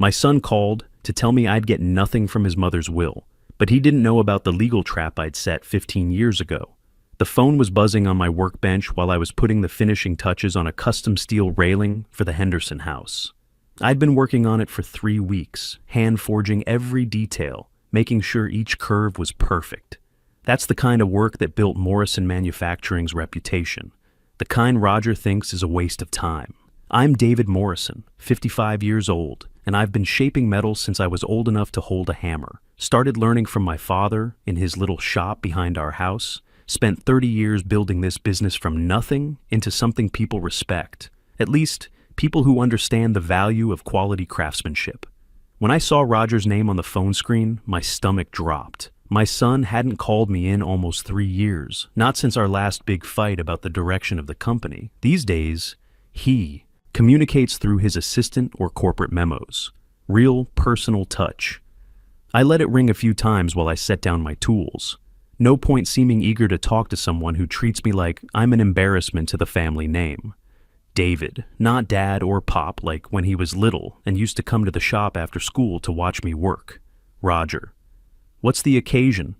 My son called to tell me I'd get nothing from his mother's will, but he didn't know about the legal trap I'd set 15 years ago. The phone was buzzing on my workbench while I was putting the finishing touches on a custom steel railing for the Henderson house. I'd been working on it for 3 weeks, hand-forging every detail, making sure each curve was perfect. That's the kind of work that built Morrison Manufacturing's reputation, the kind Roger thinks is a waste of time. I'm David Morrison, 55 years old, and I've been shaping metal since I was old enough to hold a hammer. Started learning from my father in his little shop behind our house, spent 30 years building this business from nothing into something people respect, at least people who understand the value of quality craftsmanship. When I saw Roger's name on the phone screen, my stomach dropped. My son hadn't called me in almost 3 years, not since our last big fight about the direction of the company. These days, he communicates through his assistant or corporate memos. Real personal touch. I let it ring a few times while I set down my tools. No point seeming eager to talk to someone who treats me like I'm an embarrassment to the family name. David, not Dad or Pop like when he was little and used to come to the shop after school to watch me work. Roger. What's the occasion?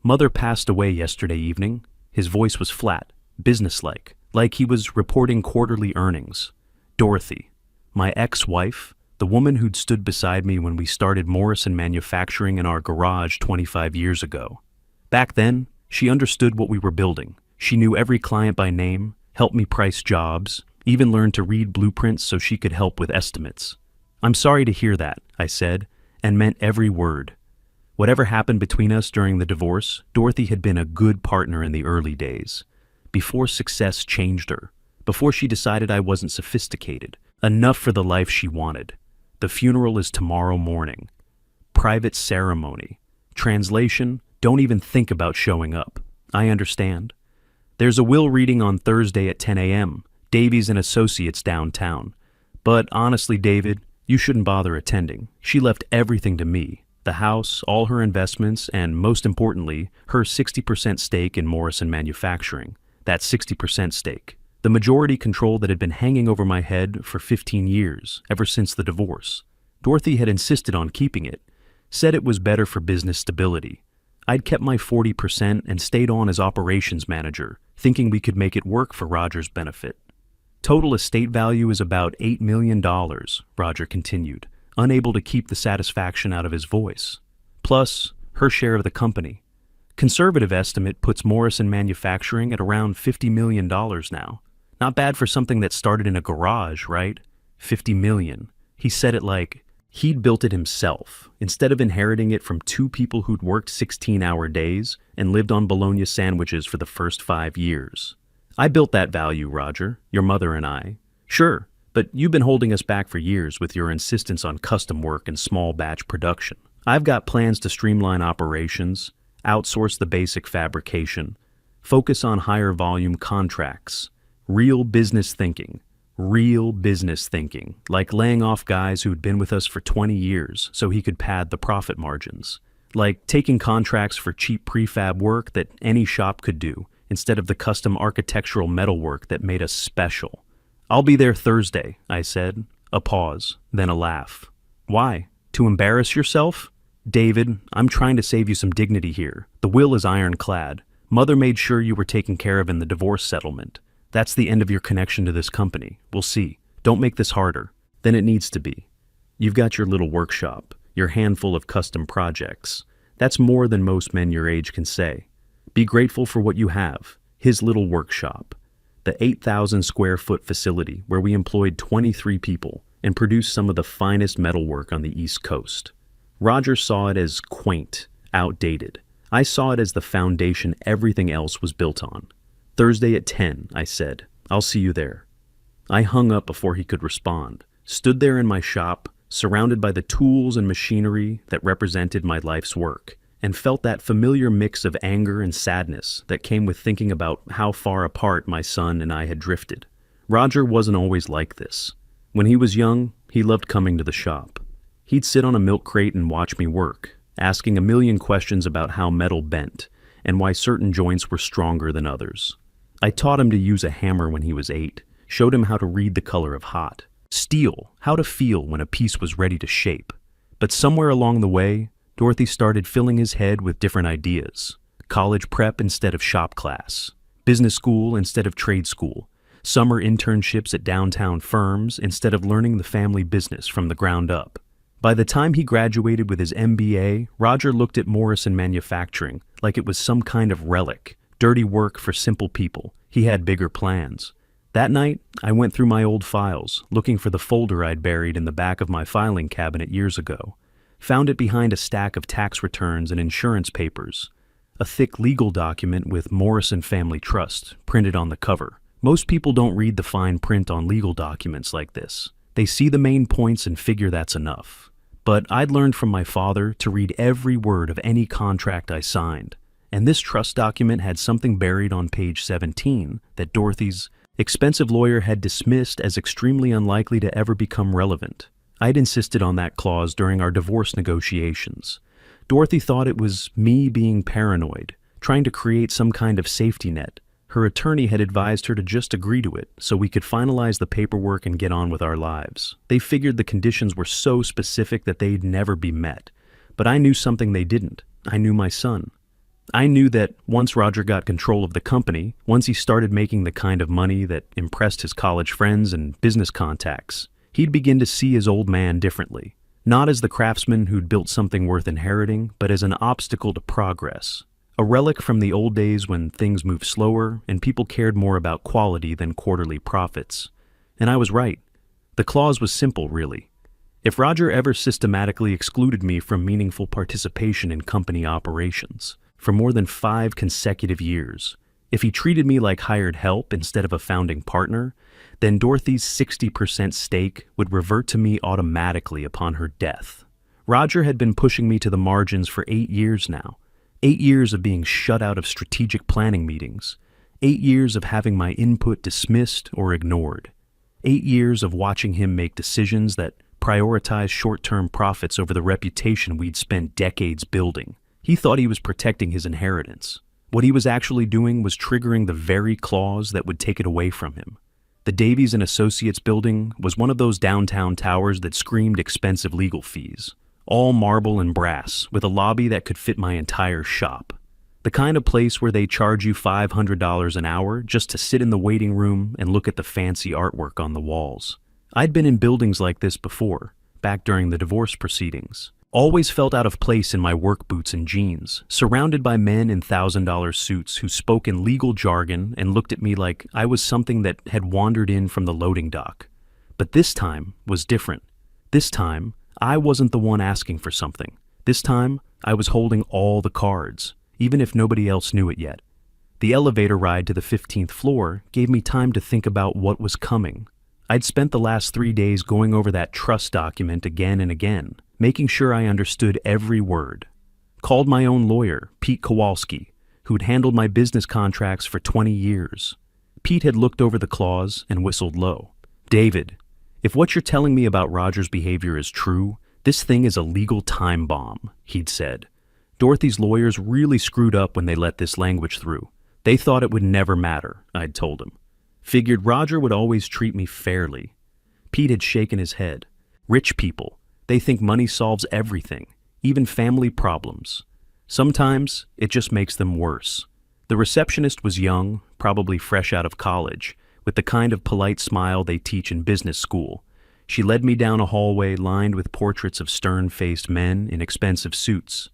Mother passed away yesterday evening. His voice was flat, businesslike, like he was reporting quarterly earnings. Dorothy, my ex-wife, the woman who'd stood beside me when we started Morrison Manufacturing in our garage 25 years ago. Back then, she understood what we were building. She knew every client by name, helped me price jobs, even learned to read blueprints so she could help with estimates. I'm sorry to hear that, I said, and meant every word. Whatever happened between us during the divorce, Dorothy had been a good partner in the early days. Before success changed her, before she decided I wasn't sophisticated, enough for the life she wanted. The funeral is tomorrow morning. Private ceremony. Translation, don't even think about showing up. I understand. There's a will reading on Thursday at 10 a.m., Davies and Associates downtown. But honestly, David, you shouldn't bother attending. She left everything to me. The house, all her investments, and most importantly, her 60% stake in Morrison Manufacturing. That 60% stake. The majority control that had been hanging over my head for 15 years, ever since the divorce. Dorothy had insisted on keeping it, said it was better for business stability. I'd kept my 40% and stayed on as operations manager, thinking we could make it work for Roger's benefit. Total estate value is about $8 million, Roger continued, unable to keep the satisfaction out of his voice. Plus, her share of the company. Conservative estimate puts Morrison Manufacturing at around $50 million now. Not bad for something that started in a garage, right? $50 million. He said it like he'd built it himself, instead of inheriting it from 2 people who'd worked 16-hour days and lived on bologna sandwiches for the first 5 years. I built that value, Roger, your mother and I. Sure, but you've been holding us back for years with your insistence on custom work and small batch production. I've got plans to streamline operations, outsource the basic fabrication, focus on higher volume contracts, real business thinking, like laying off guys who'd been with us for 20 years so he could pad the profit margins, like taking contracts for cheap prefab work that any shop could do instead of the custom architectural metalwork that made us special. I'll be there Thursday, I said. A pause, then a laugh. Why? To embarrass yourself? David, I'm trying to save you some dignity here. The will is ironclad. Mother made sure you were taken care of in the divorce settlement. That's the end of your connection to this company. We'll see. Don't make this harder than it needs to be. You've got your little workshop, your handful of custom projects. That's more than most men your age can say. Be grateful for what you have. His little workshop. The 8,000 square foot facility where we employed 23 people and produced some of the finest metalwork on the East Coast. Roger saw it as quaint, outdated. I saw it as the foundation everything else was built on. Thursday at 10, I said. I'll see you there. I hung up before he could respond, stood there in my shop, surrounded by the tools and machinery that represented my life's work, and felt that familiar mix of anger and sadness that came with thinking about how far apart my son and I had drifted. Roger wasn't always like this. When he was young, he loved coming to the shop. He'd sit on a milk crate and watch me work, asking a million questions about how metal bent and why certain joints were stronger than others. I taught him to use a hammer when he was 8, showed him how to read the color of hot, Steal, how to feel when a piece was ready to shape. But somewhere along the way, Dorothy started filling his head with different ideas. College prep instead of shop class. Business school instead of trade school. Summer internships at downtown firms instead of learning the family business from the ground up. By the time he graduated with his MBA, Roger looked at Morrison Manufacturing like it was some kind of relic, dirty work for simple people. He had bigger plans. That night, I went through my old files, looking for the folder I'd buried in the back of my filing cabinet years ago. Found it behind a stack of tax returns and insurance papers. A thick legal document with Morrison Family Trust printed on the cover. Most people don't read the fine print on legal documents like this. They see the main points and figure that's enough. But I'd learned from my father to read every word of any contract I signed. And this trust document had something buried on page 17 that Dorothy's expensive lawyer had dismissed as extremely unlikely to ever become relevant. I'd insisted on that clause during our divorce negotiations. Dorothy thought it was me being paranoid, trying to create some kind of safety net. Her attorney had advised her to just agree to it so we could finalize the paperwork and get on with our lives. They figured the conditions were so specific that they'd never be met. But I knew something they didn't. I knew my son. I knew that once Roger got control of the company, once he started making the kind of money that impressed his college friends and business contacts, he'd begin to see his old man differently. Not as the craftsman who'd built something worth inheriting, but as an obstacle to progress. A relic from the old days when things moved slower and people cared more about quality than quarterly profits. And I was right. The clause was simple, really. If Roger ever systematically excluded me from meaningful participation in company operations for more than 5 consecutive years, if he treated me like hired help instead of a founding partner, then Dorothy's 60% stake would revert to me automatically upon her death. Roger had been pushing me to the margins for 8 years now. 8 years of being shut out of strategic planning meetings. 8 years of having my input dismissed or ignored. 8 years of watching him make decisions that prioritize short-term profits over the reputation we'd spent decades building. He thought he was protecting his inheritance. What he was actually doing was triggering the very clause that would take it away from him. The Davies and Associates building was one of those downtown towers that screamed expensive legal fees. All marble and brass, with a lobby that could fit my entire shop. The kind of place where they charge you $500 an hour just to sit in the waiting room and look at the fancy artwork on the walls. I'd been in buildings like this before, back during the divorce proceedings. Always felt out of place in my work boots and jeans, surrounded by men in $1,000 suits who spoke in legal jargon and looked at me like I was something that had wandered in from the loading dock. But this time was different. This time, I wasn't the one asking for something. This time, I was holding all the cards, even if nobody else knew it yet. The elevator ride to the 15th floor gave me time to think about what was coming. I'd spent the last 3 days going over that trust document again and again, making sure I understood every word. Called my own lawyer, Pete Kowalski, who'd handled my business contracts for 20 years. Pete had looked over the clause and whistled low. "David, if what you're telling me about Roger's behavior is true, this thing is a legal time bomb," he'd said. Dorothy's lawyers really screwed up when they let this language through. They thought it would never matter, I'd told him. Figured Roger would always treat me fairly. Pete had shaken his head. Rich people, they think money solves everything, even family problems. Sometimes it just makes them worse. The receptionist was young, probably fresh out of college, with the kind of polite smile they teach in business school. She led me down a hallway lined with portraits of stern-faced men in expensive suits.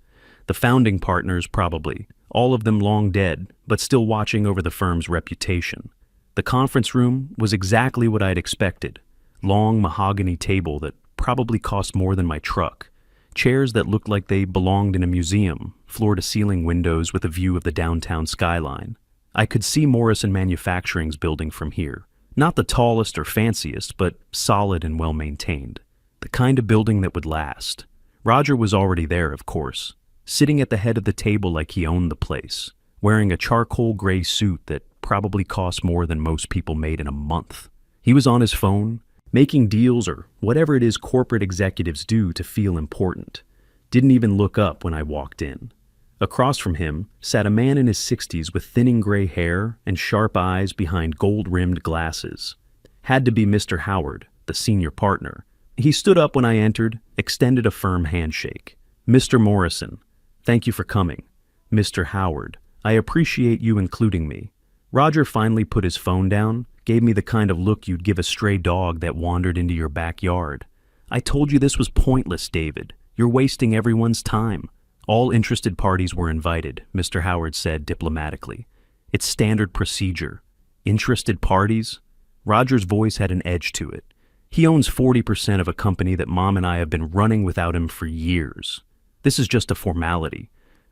The founding partners, probably, all of them long dead, but still watching over the firm's reputation. The conference room was exactly what I'd expected. Long mahogany table that probably cost more than my truck. Chairs that looked like they belonged in a museum, floor-to-ceiling windows with a view of the downtown skyline. I could see Morrison Manufacturing's building from here. Not the tallest or fanciest, but solid and well-maintained. The kind of building that would last. Roger was already there, of course, sitting at the head of the table like he owned the place, wearing a charcoal gray suit that probably cost more than most people made in a month. He was on his phone, making deals or whatever it is corporate executives do to feel important. Didn't even look up when I walked in. Across from him sat a man in his 60s with thinning gray hair and sharp eyes behind gold-rimmed glasses. Had to be Mr. Howard, the senior partner. He stood up when I entered, extended a firm handshake. "Mr. Morrison, thank you for coming. Mr. Howard, I appreciate you including me." Roger finally put his phone down, gave me the kind of look you'd give a stray dog that wandered into your backyard. "I told you this was pointless, David. You're wasting everyone's time." "All interested parties were invited," Mr. Howard said diplomatically. "It's standard procedure." "Interested parties?" Roger's voice had an edge to it. "He owns 40% of a company that Mom and I have been running without him for years. This is just a formality."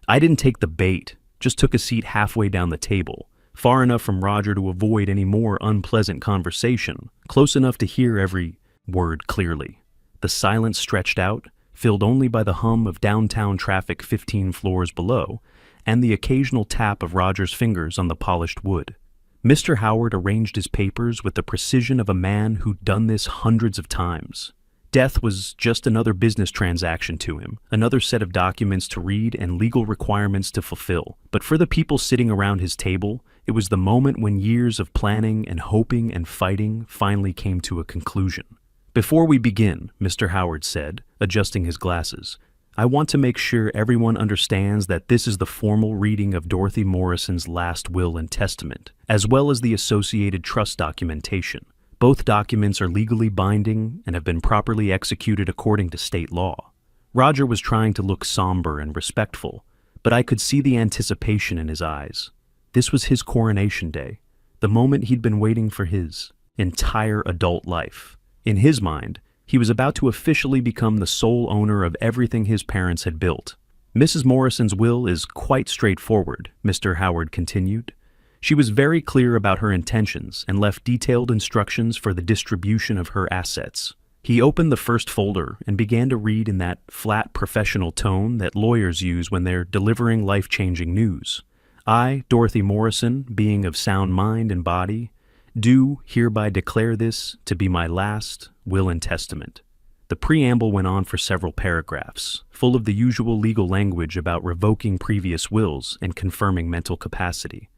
I didn't take the bait, just took a seat halfway down the table, far enough from Roger to avoid any more unpleasant conversation, close enough to hear every word clearly. The silence stretched out, filled only by the hum of downtown traffic 15 floors below, and the occasional tap of Roger's fingers on the polished wood. Mr. Howard arranged his papers with the precision of a man who'd done this hundreds of times. Death was just another business transaction to him, another set of documents to read and legal requirements to fulfill. But for the people sitting around his table, it was the moment when years of planning and hoping and fighting finally came to a conclusion. "Before we begin," Mr. Howard said, adjusting his glasses, "I want to make sure everyone understands that this is the formal reading of Dorothy Morrison's last will and testament, as well as the associated trust documentation. Both documents are legally binding and have been properly executed according to state law." Roger was trying to look somber and respectful, but I could see the anticipation in his eyes. This was his coronation day, the moment he'd been waiting for his entire adult life. In his mind, he was about to officially become the sole owner of everything his parents had built. "Mrs. Morrison's will is quite straightforward," Mr. Howard continued. "She was very clear about her intentions and left detailed instructions for the distribution of her assets." He opened the first folder and began to read in that flat professional tone that lawyers use when they're delivering life-changing news. "I, Dorothy Morrison, being of sound mind and body, do hereby declare this to be my last will and testament." The preamble went on for several paragraphs, full of the usual legal language about revoking previous wills and confirming mental capacity.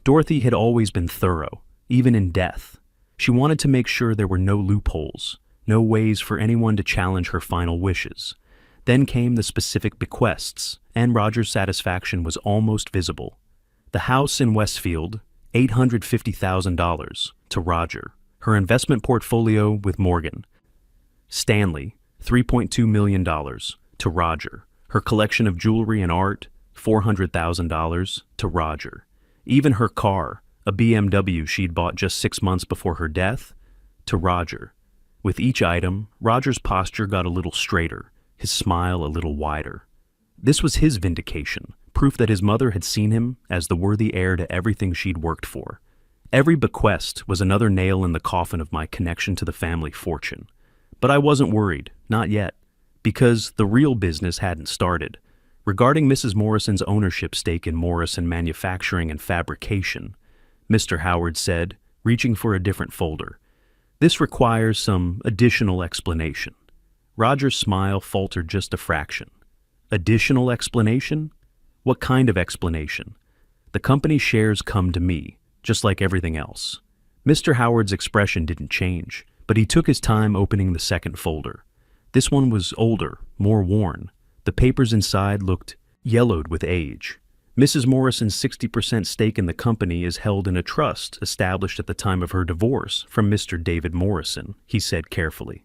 Dorothy had always been thorough, even in death. She wanted to make sure there were no loopholes, no ways for anyone to challenge her final wishes. Then came the specific bequests, and Roger's satisfaction was almost visible. The house in Westfield, $850,000 to Roger. Her investment portfolio with Morgan Stanley, $3.2 million to Roger. Her collection of jewelry and art, $400,000 to Roger. Even her car, a BMW she'd bought just 6 months before her death, to Roger. With each item, Roger's posture got a little straighter, his smile a little wider. This was his vindication, proof that his mother had seen him as the worthy heir to everything she'd worked for. Every bequest was another nail in the coffin of my connection to the family fortune. But I wasn't worried, not yet, because the real business hadn't started. Regarding Mrs. Morrison's ownership stake in Morrison Manufacturing and Fabrication, Mr. Howard said, reaching for a different folder, "This requires some additional explanation." Roger's smile faltered just a fraction. "Additional explanation? What kind of explanation?" "The company shares come to me, just like everything else." Mr. Howard's expression didn't change, but he took his time opening the second folder. This one was older, more worn. The papers inside looked yellowed with age. "Mrs. Morrison's 60% stake in the company is held in a trust established at the time of her divorce from Mr. David Morrison," he said carefully.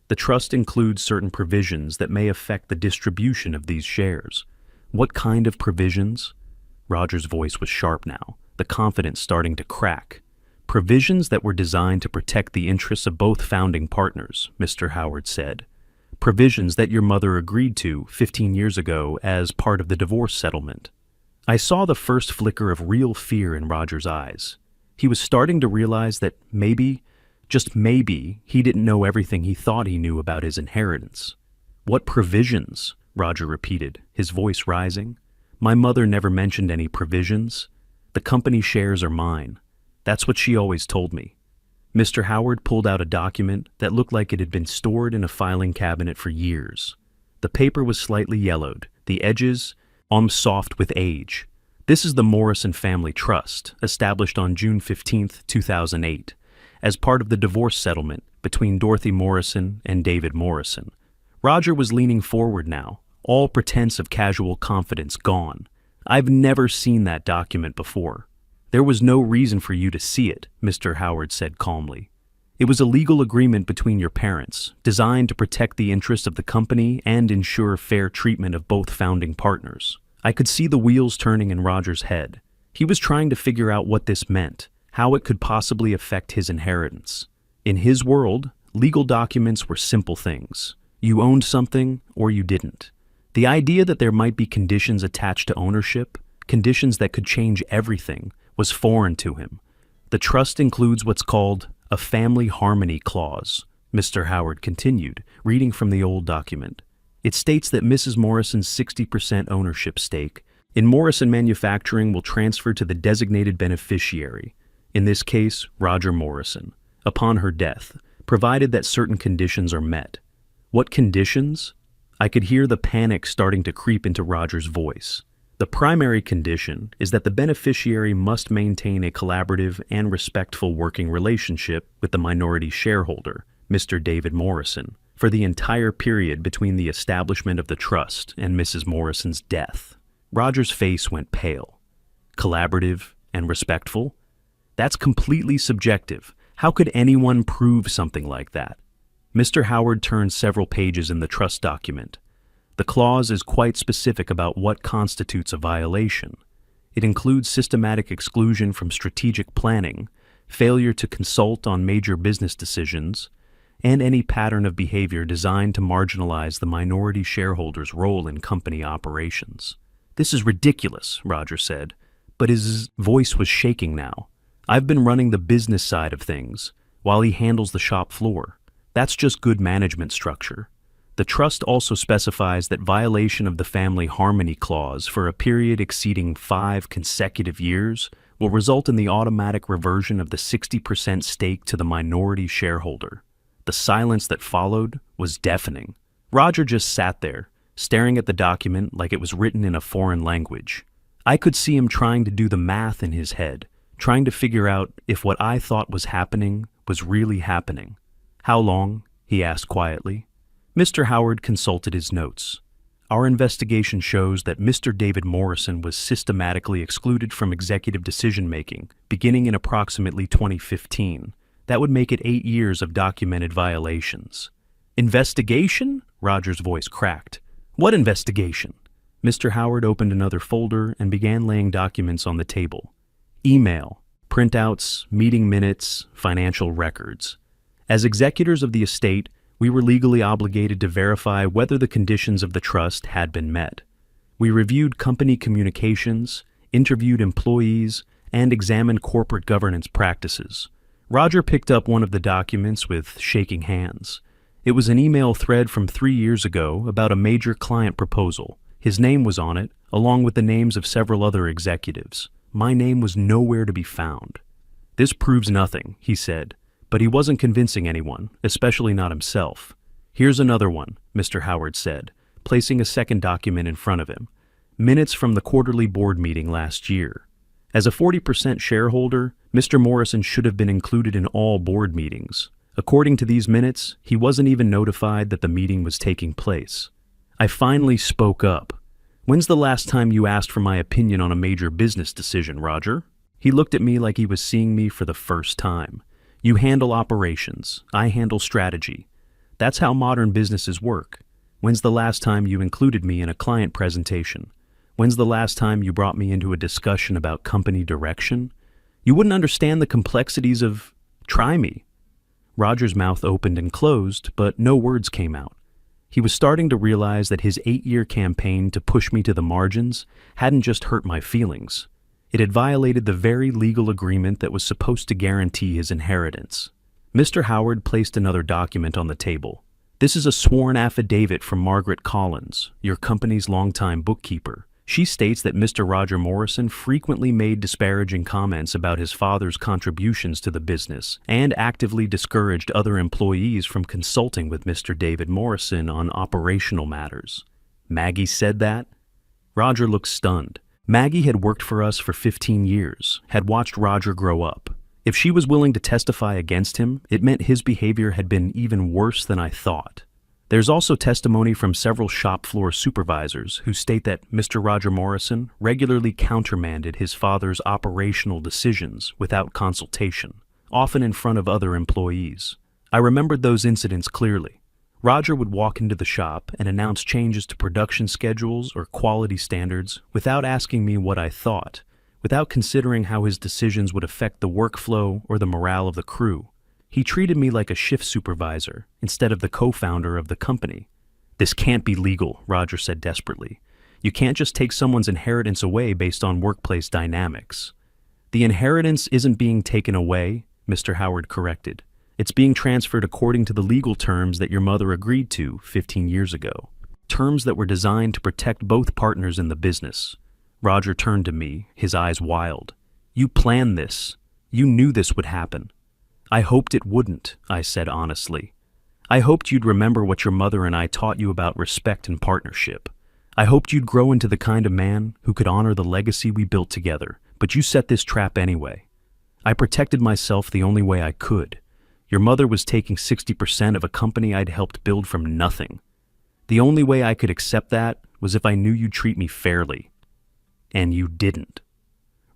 "The trust includes certain provisions that may affect the distribution of these shares." "What kind of provisions?" Roger's voice was sharp now, the confidence starting to crack. "Provisions that were designed to protect the interests of both founding partners," Mr. Howard said. "Provisions that your mother agreed to 15 years ago as part of the divorce settlement." I saw the first flicker of real fear in Roger's eyes. He was starting to realize that maybe, just maybe, he didn't know everything he thought he knew about his inheritance. "What provisions?" Roger repeated, his voice rising. "My mother never mentioned any provisions. The company shares are mine. That's what she always told me." Mr. Howard pulled out a document that looked like it had been stored in a filing cabinet for years. The paper was slightly yellowed, the edges soft with age. "This is the Morrison Family Trust, established on June 15, 2008, as part of the divorce settlement between Dorothy Morrison and David Morrison. Roger was leaning forward now, all pretense of casual confidence gone. I've never seen that document before. There was no reason for you to see it, Mr. Howard said calmly. It was a legal agreement between your parents, designed to protect the interests of the company and ensure fair treatment of both founding partners. I could see the wheels turning in Roger's head. He was trying to figure out what this meant, how it could possibly affect his inheritance. In his world, legal documents were simple things. You owned something or you didn't. The idea that there might be conditions attached to ownership, conditions that could change everything, was foreign to him. The trust includes what's called a family harmony clause, Mr. Howard continued, reading from the old document. It states that Mrs. Morrison's 60% ownership stake in Morrison Manufacturing will transfer to the designated beneficiary, in this case, Roger Morrison, upon her death, provided that certain conditions are met. What conditions? I could hear the panic starting to creep into Roger's voice. The primary condition is that the beneficiary must maintain a collaborative and respectful working relationship with the minority shareholder, Mr. David Morrison, for the entire period between the establishment of the trust and Mrs. Morrison's death. Roger's face went pale. Collaborative and respectful? That's completely subjective. How could anyone prove something like that? Mr. Howard turned several pages in the trust document. The clause is quite specific about what constitutes a violation. It includes systematic exclusion from strategic planning, failure to consult on major business decisions, and any pattern of behavior designed to marginalize the minority shareholder's role in company operations. This is ridiculous, Roger said, but his voice was shaking now. I've been running the business side of things, while he handles the shop floor. That's just good management structure. The trust also specifies that violation of the family harmony clause for a period exceeding 5 consecutive years will result in the automatic reversion of the 60% stake to the minority shareholder. The silence that followed was deafening. Roger just sat there, staring at the document like it was written in a foreign language. I could see him trying to do the math in his head, trying to figure out if what I thought was happening was really happening. How long? He asked quietly. Mr. Howard consulted his notes. Our investigation shows that Mr. David Morrison was systematically excluded from executive decision-making, beginning in approximately 2015. That would make it 8 years of documented violations. Investigation? Roger's voice cracked. What investigation? Mr. Howard opened another folder and began laying documents on the table. Email, printouts, meeting minutes, financial records. As executors of the estate, we were legally obligated to verify whether the conditions of the trust had been met. We reviewed company communications, interviewed employees, and examined corporate governance practices. Roger picked up one of the documents with shaking hands. It was an email thread from 3 years ago about a major client proposal. His name was on it, along with the names of several other executives. My name was nowhere to be found. This proves nothing, he said. But he wasn't convincing anyone, especially not himself. Here's another one, Mr. Howard said, placing a second document in front of him. Minutes from the quarterly board meeting last year. As a 40% shareholder, Mr. Morrison should have been included in all board meetings. According to these minutes, he wasn't even notified that the meeting was taking place. I finally spoke up. When's the last time you asked for my opinion on a major business decision, Roger? He looked at me like he was seeing me for the first time. You handle operations, I handle strategy. That's how modern businesses work. When's the last time you included me in a client presentation? When's the last time you brought me into a discussion about company direction? You wouldn't understand the complexities of try me. Roger's mouth opened and closed, but no words came out. He was starting to realize that his 8-year campaign to push me to the margins hadn't just hurt my feelings. It had violated the very legal agreement that was supposed to guarantee his inheritance. Mr. Howard placed another document on the table. This is a sworn affidavit from Margaret Collins, your company's longtime bookkeeper. She states that Mr. Roger Morrison frequently made disparaging comments about his father's contributions to the business and actively discouraged other employees from consulting with Mr. David Morrison on operational matters. Maggie said that? Roger looked stunned. Maggie had worked for us for 15 years, had watched Roger grow up. If she was willing to testify against him, it meant his behavior had been even worse than I thought. There's also testimony from several shop floor supervisors who state that Mr. Roger Morrison regularly countermanded his father's operational decisions without consultation, often in front of other employees. I remembered those incidents clearly. Roger would walk into the shop and announce changes to production schedules or quality standards without asking me what I thought, without considering how his decisions would affect the workflow or the morale of the crew. He treated me like a shift supervisor instead of the co-founder of the company. "This can't be legal," Roger said desperately. "You can't just take someone's inheritance away based on workplace dynamics." "The inheritance isn't being taken away," Mr. Howard corrected. "It's being transferred according to the legal terms that your mother agreed to 15 years ago. Terms that were designed to protect both partners in the business." Roger turned to me, his eyes wild. "You planned this. You knew this would happen." "I hoped it wouldn't," I said honestly. "I hoped you'd remember what your mother and I taught you about respect and partnership. I hoped you'd grow into the kind of man who could honor the legacy we built together, but you set this trap anyway. I protected myself the only way I could. Your mother was taking 60% of a company I'd helped build from nothing. The only way I could accept that was if I knew you'd treat me fairly. And you didn't."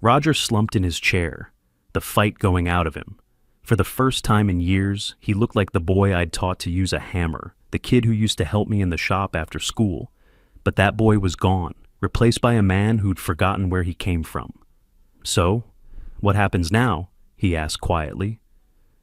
Roger slumped in his chair, the fight going out of him. For the first time in years, he looked like the boy I'd taught to use a hammer, the kid who used to help me in the shop after school. But that boy was gone, replaced by a man who'd forgotten where he came from. "So, what happens now?" he asked quietly.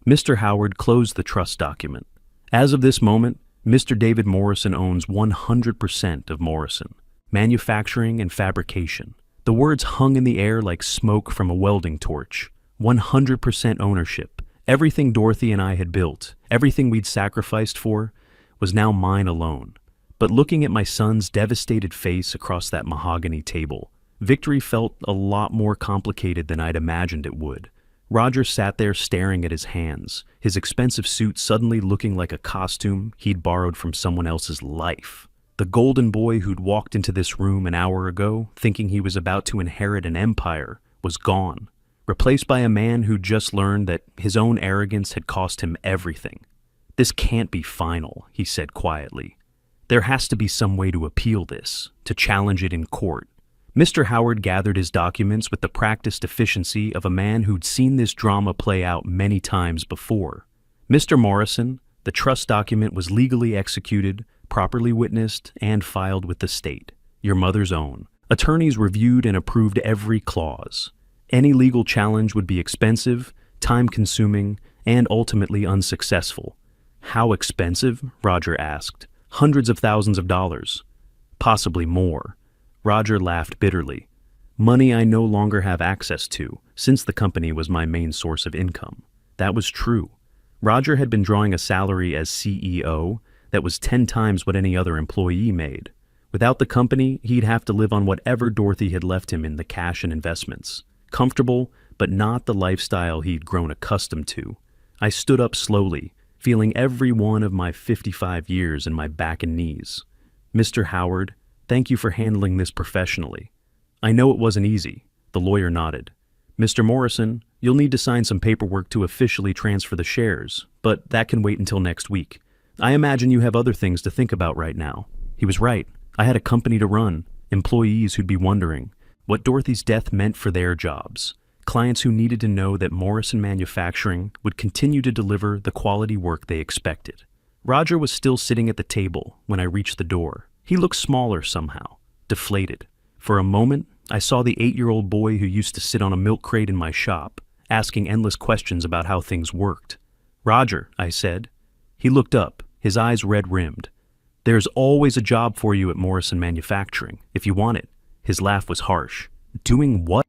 Mr. Howard closed the trust document. "As of this moment, Mr. David Morrison owns 100% of Morrison, manufacturing and fabrication." The words hung in the air like smoke from a welding torch. 100% ownership. Everything Dorothy and I had built, everything we'd sacrificed for, was now mine alone. But looking at my son's devastated face across that mahogany table, victory felt a lot more complicated than I'd imagined it would. Roger sat there staring at his hands, his expensive suit suddenly looking like a costume he'd borrowed from someone else's life. The golden boy who'd walked into this room an hour ago, thinking he was about to inherit an empire, was gone, replaced by a man who'd just learned that his own arrogance had cost him everything. "This can't be final," he said quietly. "There has to be some way to appeal this, to challenge it in court." Mr. Howard gathered his documents with the practiced efficiency of a man who'd seen this drama play out many times before. "Mr. Morrison, the trust document was legally executed, properly witnessed, and filed with the state, your mother's own. Attorneys reviewed and approved every clause. Any legal challenge would be expensive, time-consuming, and ultimately unsuccessful." "How expensive?" Roger asked. "Hundreds of thousands of dollars. Possibly more." Roger laughed bitterly. "Money I no longer have access to, since the company was my main source of income." That was true. Roger had been drawing a salary as CEO that was 10 times what any other employee made. Without the company, he'd have to live on whatever Dorothy had left him in the cash and investments. Comfortable, but not the lifestyle he'd grown accustomed to. I stood up slowly, feeling every one of my 55 years in my back and knees. "Mr. Howard, thank you for handling this professionally. I know it wasn't easy." The lawyer nodded. "Mr. Morrison, you'll need to sign some paperwork to officially transfer the shares, but that can wait until next week. I imagine you have other things to think about right now." He was right. I had a company to run, employees who'd be wondering what Dorothy's death meant for their jobs, clients who needed to know that Morrison Manufacturing would continue to deliver the quality work they expected. Roger was still sitting at the table when I reached the door. He looked smaller somehow, deflated. For a moment, I saw the 8-year-old boy who used to sit on a milk crate in my shop, asking endless questions about how things worked. "Roger," I said. He looked up, his eyes red-rimmed. "There's always a job for you at Morrison Manufacturing, if you want it." His laugh was harsh. "Doing what?"